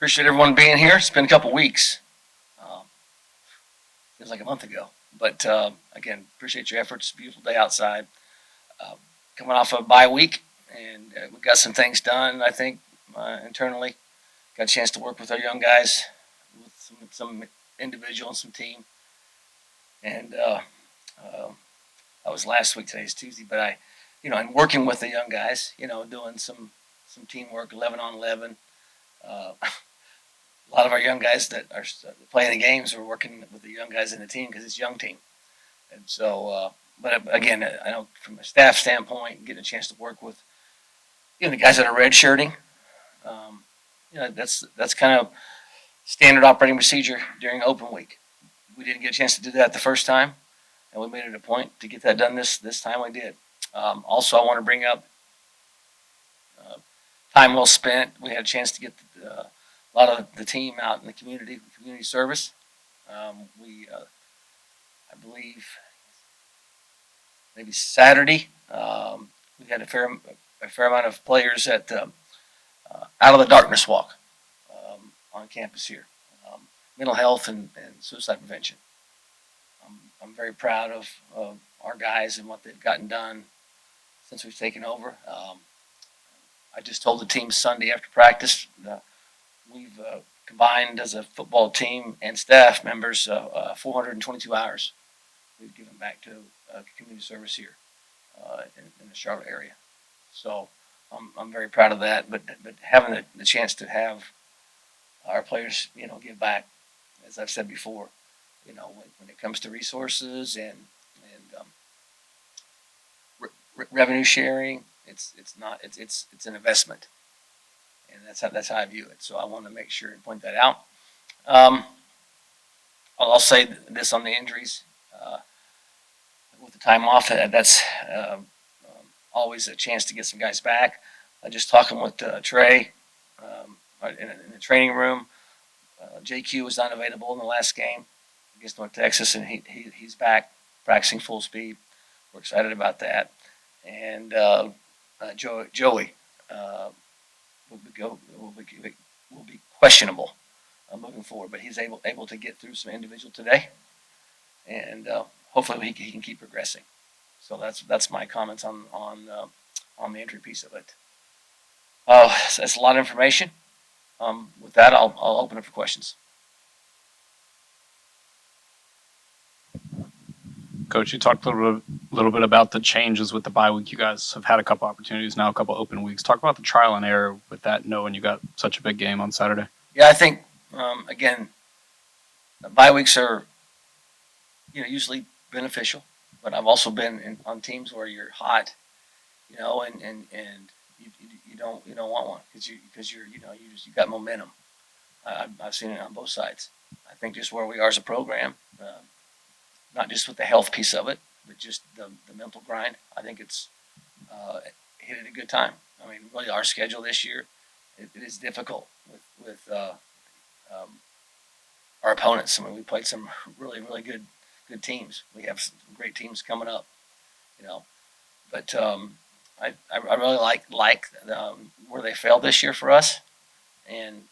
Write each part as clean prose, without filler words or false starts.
Appreciate everyone being here. It's been a couple weeks. Um, Feels like a month ago. But again, appreciate your efforts. Beautiful day outside. Uh, Coming off a bye week, and we got some things done, I think, internally. Got a chance to work with our young guys, with some individual and some team. And that was last week. Today's Tuesday. But I'm working with the young guys, doing some teamwork, 11 on 11. Uh, a lot of our young guys that are playing the games are working with the young guys in the team because it's a young team. And so, but again, I know from a staff standpoint, getting a chance to work with the guys that are redshirting, that's kind of standard operating procedure during open week. We didn't get a chance to do that the first time, and we made it a point to get that done this time. We did. Also, I want to bring up uh, time well spent. We had a chance to get a lot of the team out in the community service. I believe, maybe Saturday, we had a fair amount of players at Out of the Darkness Walk on campus here. Mental health and suicide prevention. I'm very proud of our guys and what they've gotten done since we've taken over. I just told the team Sunday after practice, we've combined as a football team and staff members 422 hours we've given back to community service here in the Charlotte area. So I'm very proud of that. But having the chance to have our players, give back, as I've said before, when it comes to resources and revenue sharing, it's an investment, and that's how I view it. So I want to make sure and point that out. Um, I'll say this on the injuries. With the time off, that's always a chance to get some guys back. Just talking with Trey in the training room. JQ was unavailable in the last game against North Texas, and he's back practicing full speed. We're excited about that. And Joey will be questionable moving forward, but he's able to get through some individual today, and hopefully he can keep progressing. So that's my comments on the injury piece of it. So that's a lot of information. With that, I'll open it for questions. Coach, you talked a little bit about the changes with the bye week. You guys have had a couple opportunities now, a couple open weeks. Talk about the trial and error with that, knowing you got such a big game on Saturday. Yeah, I think again, bye weeks are usually beneficial, but I've also been on teams where you're hot, and you don't want one because you got momentum. I've seen it on both sides. I think just where we are as a program, not just with the health piece of it, but just the mental grind. I think it's hit at a good time. I mean, really, our schedule this year it is difficult with our opponents. I mean, we played some really good teams. We have some great teams coming up, But I really like where they failed this year for us, and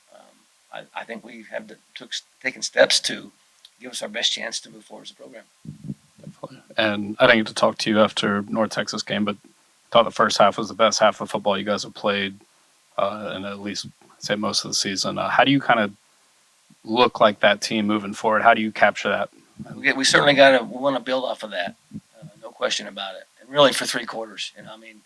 I think we have taken steps to give us our best chance to move forward as a program. Definitely. And I didn't get to talk to you after North Texas game, but I thought the first half was the best half of football you guys have played, and at least I'd say most of the season. How do you kind of look like that team moving forward? How do you capture that? We certainly want to build off of that, no question about it. And really for 3 quarters, I mean,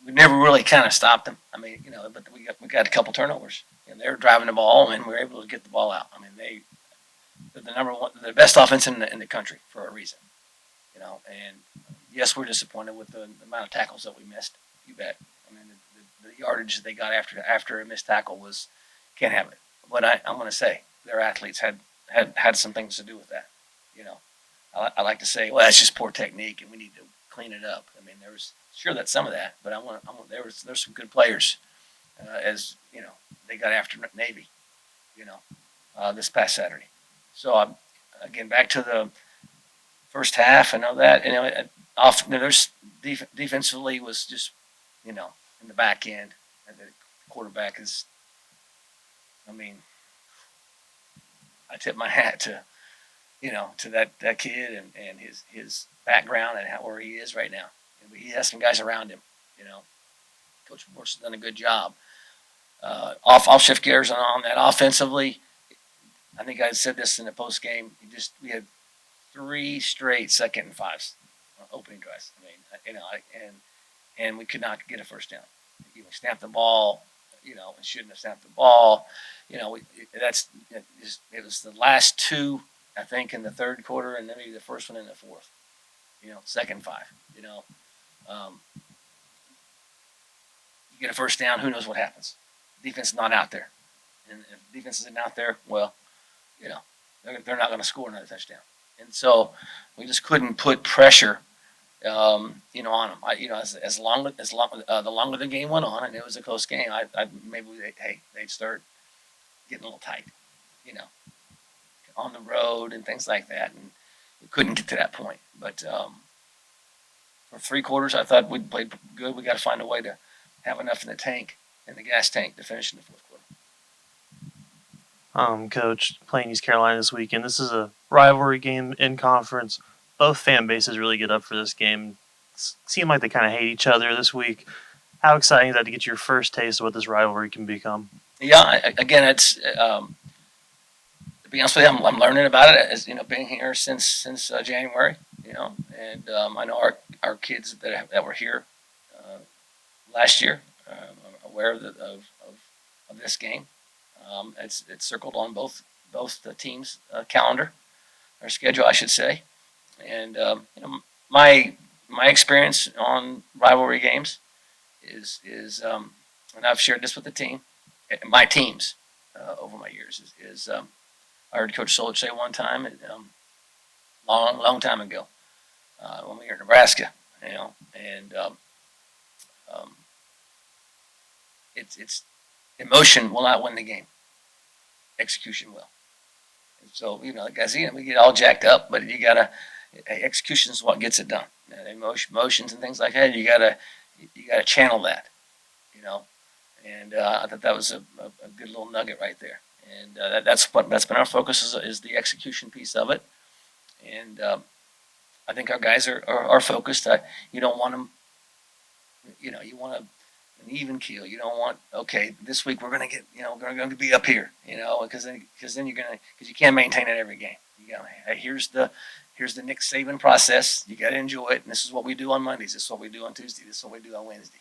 we never really kind of stopped them. I mean, but we got a couple turnovers, and they were driving the ball, and we were able to get the ball out. I mean, they're the number one, the best offense in the country for a reason, And yes, we're disappointed with the amount of tackles that we missed. You bet. I mean, the yardage they got after a missed tackle was can't have it. But I'm going to say their athletes had some things to do with that. I like to say, well, that's just poor technique, and we need to clean it up. I mean, there was that's some of that, but there's some good players, as they got after Navy, this past Saturday. So again, back to the first half. I know that there's defensively was just in the back end, and the quarterback is I mean, I tip my hat to to that kid and his background and where he is right now. And he has some guys around him. You know, Coach Morse has done a good job. I'll shift gears on that offensively. I think I said this in the post game. We had three straight second and fives opening drives. I mean, and we could not get a first down. We snapped the ball. We shouldn't have snapped the ball. It was the last two, I think, in the third quarter, and then maybe the first one in the fourth. Second five. Um, you get a first down, who knows what happens? Defense is not out there, and if defense isn't out there, well, you know, they're not going to score another touchdown. And so we just couldn't put pressure, on them. The longer the game went on, and it was a close game, they'd start getting a little tight, you know, on the road and things like that, and we couldn't get to that point. But for three quarters, I thought we'd played good. We got to find a way to have enough in the tank, in the gas tank, to finish in the fourth quarter. Coach, playing East Carolina this weekend. This is a rivalry game in conference. Both fan bases really get up for this game. Seem like they kind of hate each other this week. How exciting is that to get your first taste of what this rivalry can become? Yeah, again, it's to be honest with you, I'm learning about it as being here since January. And I know our kids that were here last year are aware of this game. It's circled on both the teams' calendar or schedule, I should say. And my experience on rivalry games is and I've shared this with the team, my teams over my years is I heard Coach Solich say one time, long time ago, when we were in Nebraska, and it's emotion will not win the game, execution will. And so like guys, we get all jacked up, but you gotta execution is what gets it done. Emotions and things like that, you gotta channel that, And I thought that was a good little nugget right there. And that's been our focus is the execution piece of it. And I think our guys are focused. You don't want them. You want an even keel. You don't want this week we're gonna get we're gonna be up here. Because then you can't maintain it every game. You go, hey, here's the Nick Saban process. You got to enjoy it. And this is what we do on Mondays. This is what we do on Tuesday. This is what we do on Wednesday.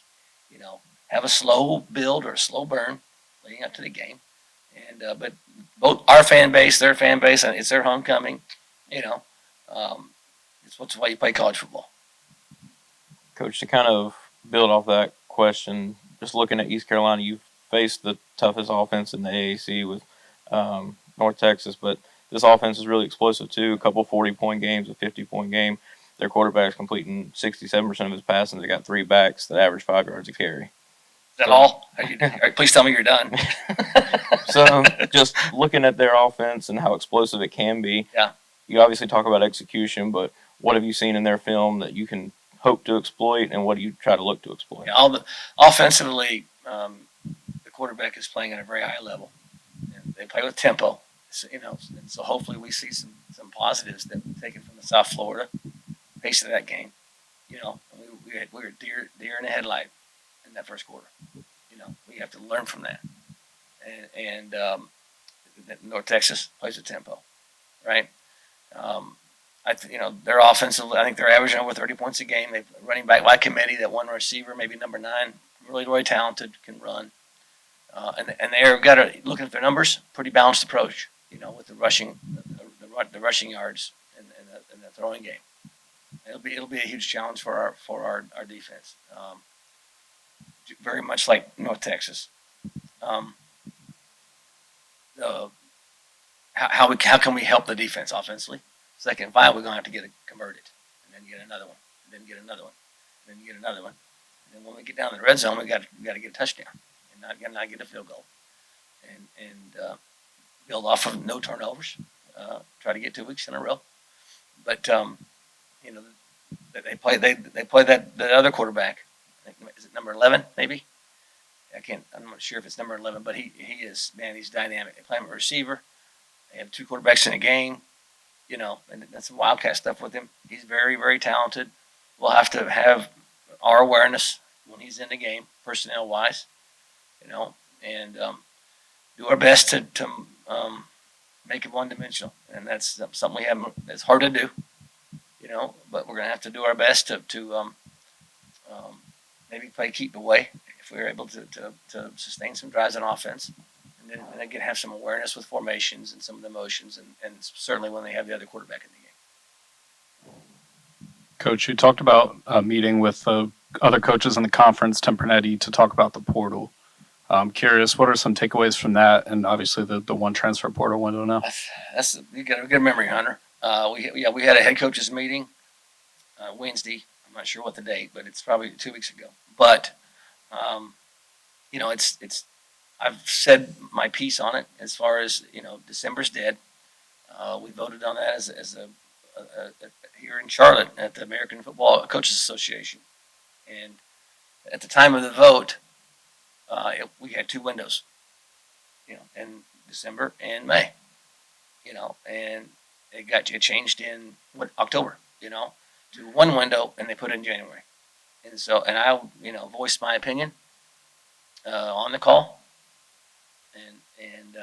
Have a slow build or a slow burn leading up to the game. And but both our fan base, their fan base, and it's their homecoming. It's why you play college football. Coach, to kind of build off that question, just looking at East Carolina, you've faced the toughest offense in the AAC with North Texas, but this offense is really explosive too. A couple 40-point games, a 50-point game. Their quarterback's completing 67% of his passes. They got three backs that average 5 yards a carry. Is that all? Please tell me you're done. So just looking at their offense and how explosive it can be, yeah. You obviously talk about execution, but what have you seen in their film that you can hope to exploit, and what do you try to look to exploit? Yeah, offensively, the quarterback is playing at a very high level. And they play with tempo, and so hopefully we see some positives that we've taken from the South Florida pace of that game. We were deer in the headlight in that first quarter. We have to learn from that. And North Texas plays with tempo, right? Their offensive, I think they're averaging over 30 points a game. They've running back by committee, that one receiver, maybe number 9, really talented, can run. And they've got looking at their numbers, pretty balanced approach, with the rushing yards and the throwing game. It'll be a huge challenge for our defense. Very much like North Texas. How can we help the defense offensively? Second and 5, we're going to have to get it converted, and then get another one, and then get another one, and then get another one. And then when we get down to the red zone, we got to get a touchdown, and not get a field goal, and build off of no turnovers. Try to get 2 weeks in a row, but they play that the other quarterback. I think, is it number 11 maybe? I'm not sure if it's number 11, but he is, man, he's dynamic. They play him a receiver. They have 2 quarterbacks in a game, and that's some Wildcat stuff with him. He's very, very talented. We'll have to have our awareness when he's in the game, personnel wise, and do our best to make him one dimensional. And that's something we have. It's hard to do, but we're going to have to do our best to maybe play keep away if we're able to sustain some drives on offense. And then again, have some awareness with formations and some of the motions, and certainly when they have the other quarterback in the game. Coach, you talked about a meeting with other coaches in the conference, Tim Pernetti, to talk about the portal. I'm curious, what are some takeaways from that, and obviously the one transfer portal window now? That's you got a good memory, Hunter. We had a head coaches meeting Wednesday. I'm not sure what the date, but it's probably 2 weeks ago. But it's I've said my piece on it as far as December's dead. We voted on that as a here in Charlotte at the American Football Coaches Association, and at the time of the vote, we had 2 windows, in December and May, and it changed in October, to 1 window, and they put it in January, and so I voiced my opinion on the call, and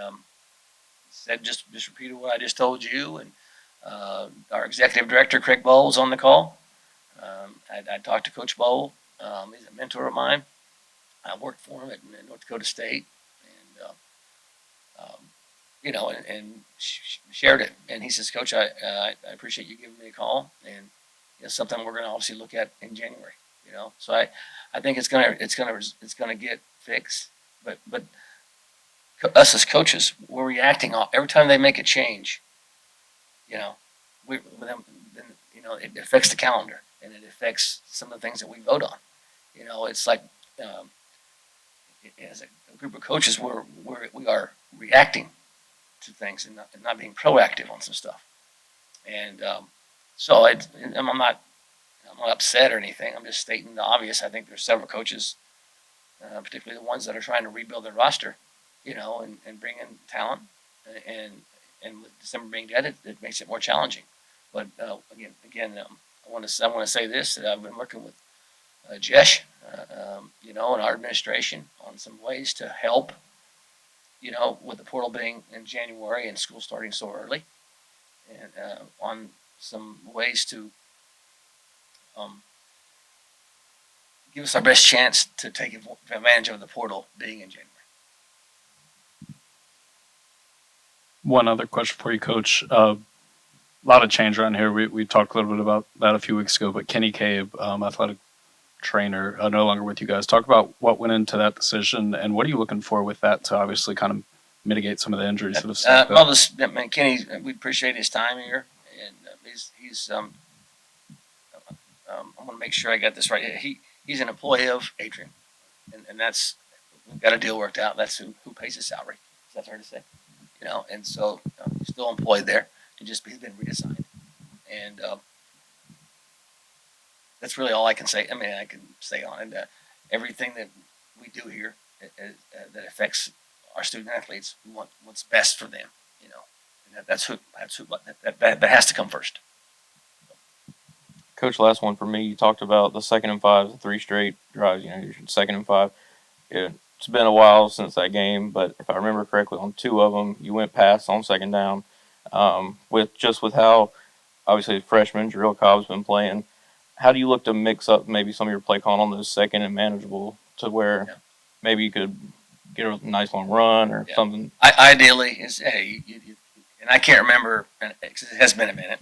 said just repeated what I just told you, and our executive director Craig Bowl was on the call. I talked to Coach Bowl. He's a mentor of mine. I worked for him at North Dakota State, and shared it. And he says, Coach, I appreciate you giving me a call, and something we're going to obviously look at in January. So I think it's gonna get fixed. But us as coaches, we're reacting every time they make a change. It affects the calendar, and it affects some of the things that we vote on. It's like as a group of coaches, we are reacting to things and not being proactive on some stuff. And so I'm not upset or anything. I'm just stating the obvious. I think there's several coaches, particularly the ones that are trying to rebuild their roster, and bring in talent. And with December being dead, it makes it more challenging. But again, I want to say this, that I've been working with Jesh, and our administration on some ways to help, with the portal being in January and school starting so early, and on some ways to give us our best chance to take advantage of the portal being in January. One other question for you, Coach. A lot of change around here. We talked a little bit about that a few weeks ago, but Kenny Cabe, athletic trainer, no longer with you guys. Talk about what went into that decision, and what are you looking for with that to obviously kind of mitigate some of the injuries that have stuck up? Kenny, we appreciate his time here, and he's I want to make sure I got this right. He's an employee of Atrium, and that's, we've got a deal worked out. That's who pays his salary. Is that fair to say? And so he's still employed there. He's been reassigned, and that's really all I can say. I mean, I can say on it. Everything that we do here that affects our student athletes, we want what's best for them. And that has to come first. Coach, last one for me. You talked about the 2nd and 5, the 3 straight drives. You're 2nd and 5. It's been a while since that game, but if I remember correctly, on 2 of them, you went pass on 2nd down. With how obviously freshman Jarrell Cobb's been playing, how do you look to mix up maybe some of your play calling on those 2nd and manageable to where maybe you could get a nice long run or something? Ideally, is and I can't remember, because it has been a minute.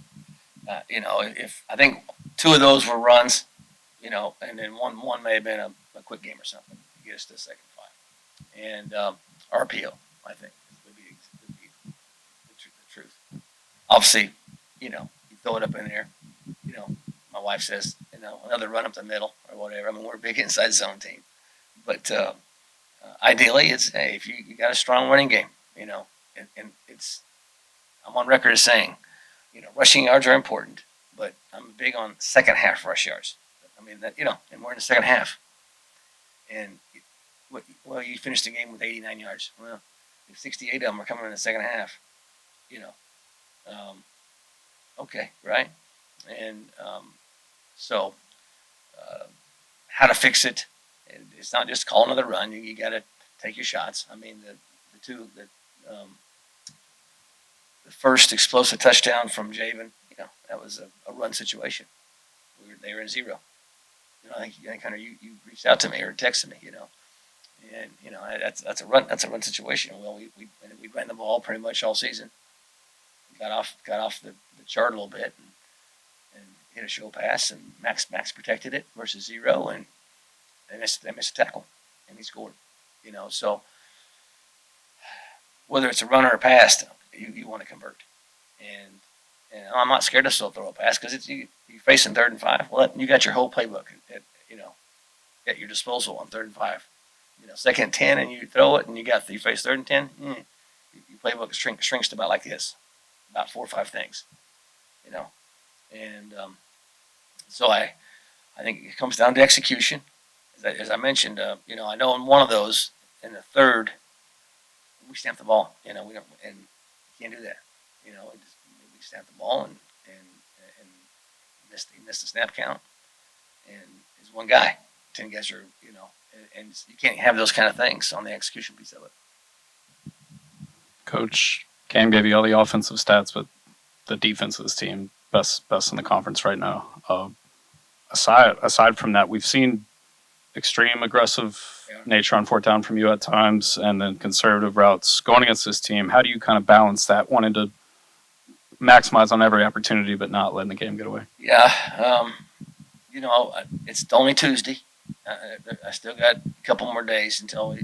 If I think 2 of those were runs, and then one may have been a quick game or something to get us to 2nd and 5, and RPO, I think would be the truth. Obviously, you throw it up in there. My wife says, another run up the middle or whatever. I mean, we're a big inside zone team, but ideally, it's if you got a strong running game, and it's, I'm on record as saying, rushing yards are important, but I'm big on second half rush yards. I mean and we're in the second half, and Well, you finished the game with 89 yards. Well, 68 of them are coming in the second half. You know, okay, right? And so, uh, how to fix it? It's not just call another run. You got to take your shots. I mean, the first explosive touchdown from Javen, that was a run situation. They were in zero. I think Hunter, you reached out to me or texted me, and that's a run situation. Well, we ran the ball pretty much all season. Got off the chart a little bit and hit a show pass, and Max protected it versus zero, and they missed a tackle, and he scored. So whether it's a run or a pass, you want to convert, and I'm not scared to still throw a pass because it's you're facing 3rd and 5. Well, you got your whole playbook at your disposal on 3rd and 5. 2nd and 10, and you throw it, and you face 3rd and 10. Your playbook shrinks to about like this, about 4 or 5 things, and so I think it comes down to execution. As I mentioned, I know in one of those, in the third, we stamped the ball. We don't, and you can't do that. We stamped the ball and missed the snap count, and it's one guy. 10 guys are, and you can't have those kind of things on the execution piece of it. Coach Cam gave you all the offensive stats, but the defense of this team best in the conference right now. Aside from that, we've seen extreme aggressive nature on 4th down from you at times, and then conservative routes going against this team. How do you kind of balance that, wanting to maximize on every opportunity but not letting the game get away? Yeah, it's only Tuesday. I still got a couple more days until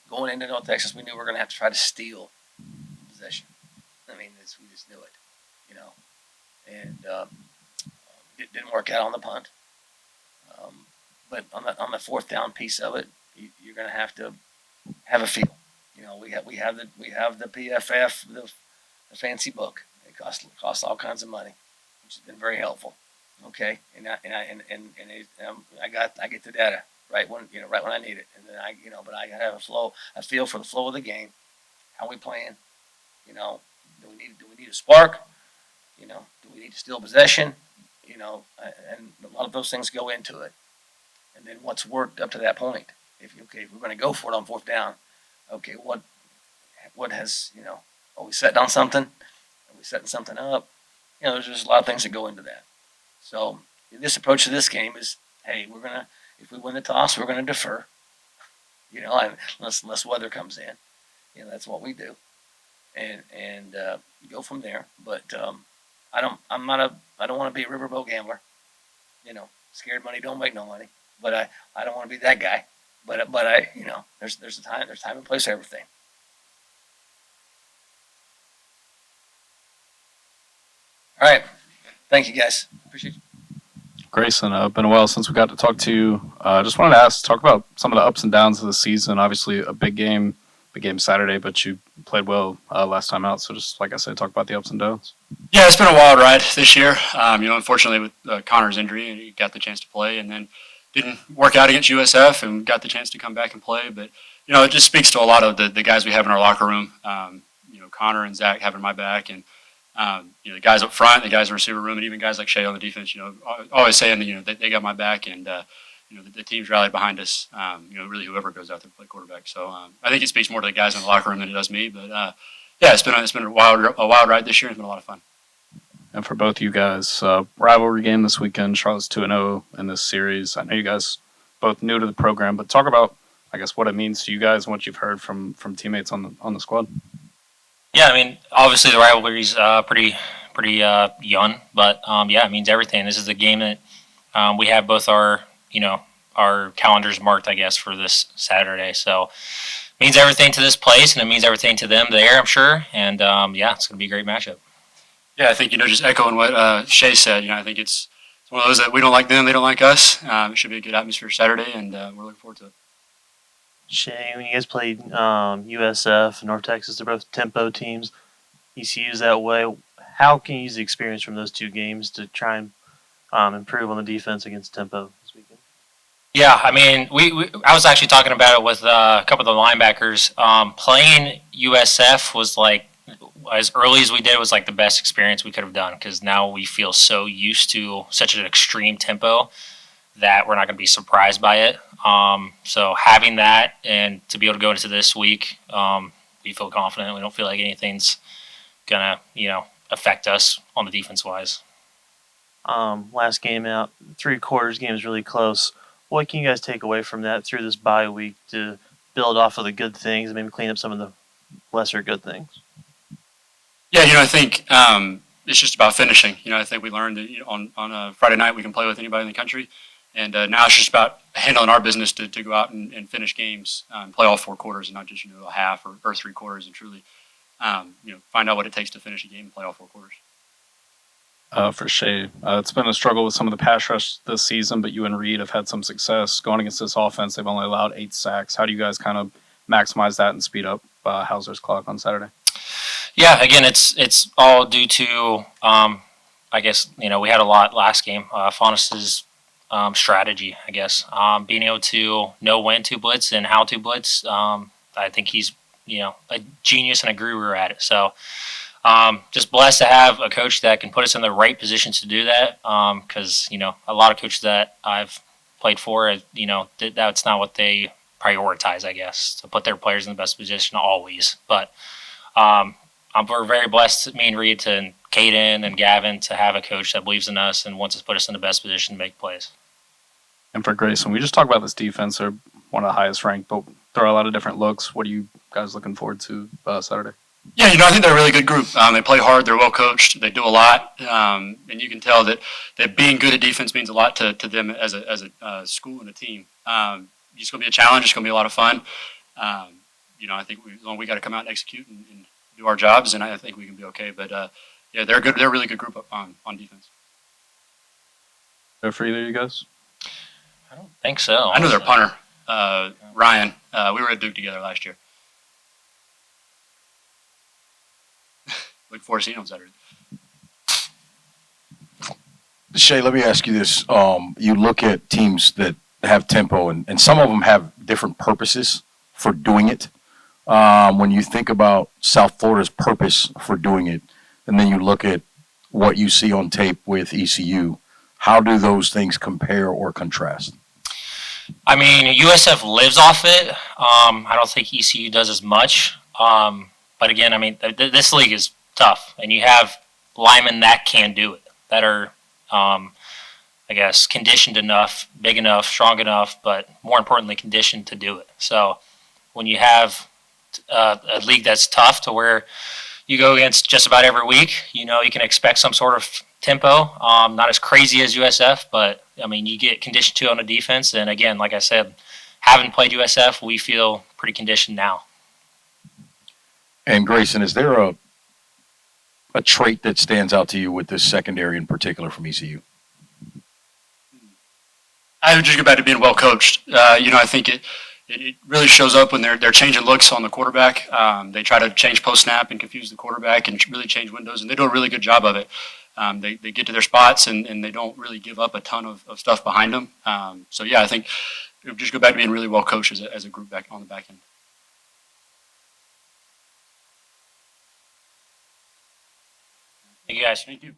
going into North Texas, we knew we were going to have to try to steal possession. I mean, we just knew it, and it didn't work out on the punt. But on the 4th down piece of it, you're going to have to have a feel. We have the PFF, the fancy book. It costs all kinds of money, which has been very helpful. Okay, I get the data right when I need it, and then but I gotta have a feel for the flow of the game, how we playing. Do we need a spark? Do we need to steal possession? And a lot of those things go into it. And then what's worked up to that point? If we're going to go for it on 4th down, okay, what has are we setting on something? Are we setting something up? There's just a lot of things that go into that. So this approach to this game is, hey, if we win the toss, we're gonna defer. Unless weather comes in, that's what we do, and go from there. But I don't want to be a riverboat gambler. Scared money don't make no money. But I don't want to be that guy. But I there's time and place for everything. All right. Thank you, guys. Appreciate you. Grayson, been a while since we got to talk to you. Just wanted to talk about some of the ups and downs of the season. Obviously, a big game Saturday, but you played well last time out. So just like I said, talk about the ups and downs. Yeah, it's been a wild ride this year. Unfortunately with Connor's injury, he got the chance to play, and then didn't work out against USF, and got the chance to come back and play. But it just speaks to a lot of the guys we have in our locker room. Connor and Zach having my back, and the guys up front, the guys in the receiver room, and even guys like Shay on the defense. Always saying that they got my back, and the team's rallied behind us. Really whoever goes out there to play quarterback. So I think it speaks more to the guys in the locker room than it does me. But yeah, it's been a wild ride this year. It's been a lot of fun. And for both you guys, rivalry game this weekend. Charlotte's 2-0 in this series. I know you guys both new to the program, but talk about, I guess, what it means to you guys and what you've heard from teammates on the squad. Yeah, I mean, obviously the rivalry's pretty young, but yeah, it means everything. This is the game that we have both our calendars marked, I guess, for this Saturday. So it means everything to this place, and it means everything to them there, I'm sure. And yeah, it's going to be a great matchup. Yeah, I think just echoing what Shay said. I think it's one of those that we don't like them, they don't like us. It should be a good atmosphere Saturday, and we're looking forward to it. Shay, when you guys played USF, North Texas, they're both tempo teams. ECU's that way. How can you use the experience from those two games to try and improve on the defense against tempo this weekend? Yeah, I mean, I was actually talking about it with a couple of the linebackers. Playing USF was like as early as we did was like the best experience we could have done because now we feel so used to such an extreme tempo that we're not going to be surprised by it. So having that and to be able to go into this week, we feel confident. We don't feel like anything's gonna affect us on the defense wise. Last game out, 3/4 game is really close. What can you guys take away from that through this bye week to build off of the good things and maybe clean up some of the lesser good things? Yeah, I think it's just about finishing. I think we learned that on a Friday night we can play with anybody in the country, and now it's just about handling our business to go out and finish games, play all 4 quarters, and not just a half or 3/4, and truly find out what it takes to finish a game and play all 4 quarters. For Shea, it's been a struggle with some of the pass rush this season, but you and Reed have had some success going against this offense. They've only allowed 8 sacks. How do you guys kind of maximize that and speed up Hauser's clock on Saturday? Yeah, again, it's all due to I guess we had a lot last game. Faunus's strategy, I guess, being able to know when to blitz and how to blitz. I think he's a genius and a guru at it. So just blessed to have a coach that can put us in the right positions to do that. Because a lot of coaches that I've played for, that's not what they prioritize. I guess to put their players in the best position always. But we're very blessed, me and Reed, and Caden and Gavin, to have a coach that believes in us and wants to put us in the best position to make plays. And for Grayson, we just talked about this defense. They're one of the highest ranked, but there are a lot of different looks. What are you guys looking forward to Saturday? Yeah, I think they're a really good group. They play hard. They're well coached. They do a lot, and you can tell that being good at defense means a lot to them as a school and a team. It's going to be a challenge. It's going to be a lot of fun. I think we got to come out and execute and do our jobs, and I think we can be okay. But yeah, they're good. They're a really good group on defense. Fair for either of you guys? I don't think so. I know their punter, Ryan. We were at Duke together last year. Look forward to seeing him Saturday. Shay, let me ask you this. You look at teams that have tempo, and some of them have different purposes for doing it. When you think about South Florida's purpose for doing it, and then you look at what you see on tape with ECU, how do those things compare or contrast? I mean, USF lives off it. I don't think ECU does as much. But again, I mean, this league is tough, and you have linemen that can do it, that are, I guess, conditioned enough, big enough, strong enough, but more importantly, conditioned to do it. So when you have a league that's tough to where you go against just about every week, you can expect some sort of tempo. Not as crazy as USF, but I mean, you get conditioned to on the defense. And again, like I said, having played USF, we feel pretty conditioned now. And Grayson, is there a trait that stands out to you with this secondary in particular from ECU? I would just go back to being well coached. I think it really shows up when they're changing looks on the quarterback. They try to change post snap and confuse the quarterback and really change windows, and they do a really good job of it. They get to their spots and they don't really give up a ton of stuff behind them. So yeah, I think it would just go back to being really well coached as a group back on the back end. Thank you guys. Thank you.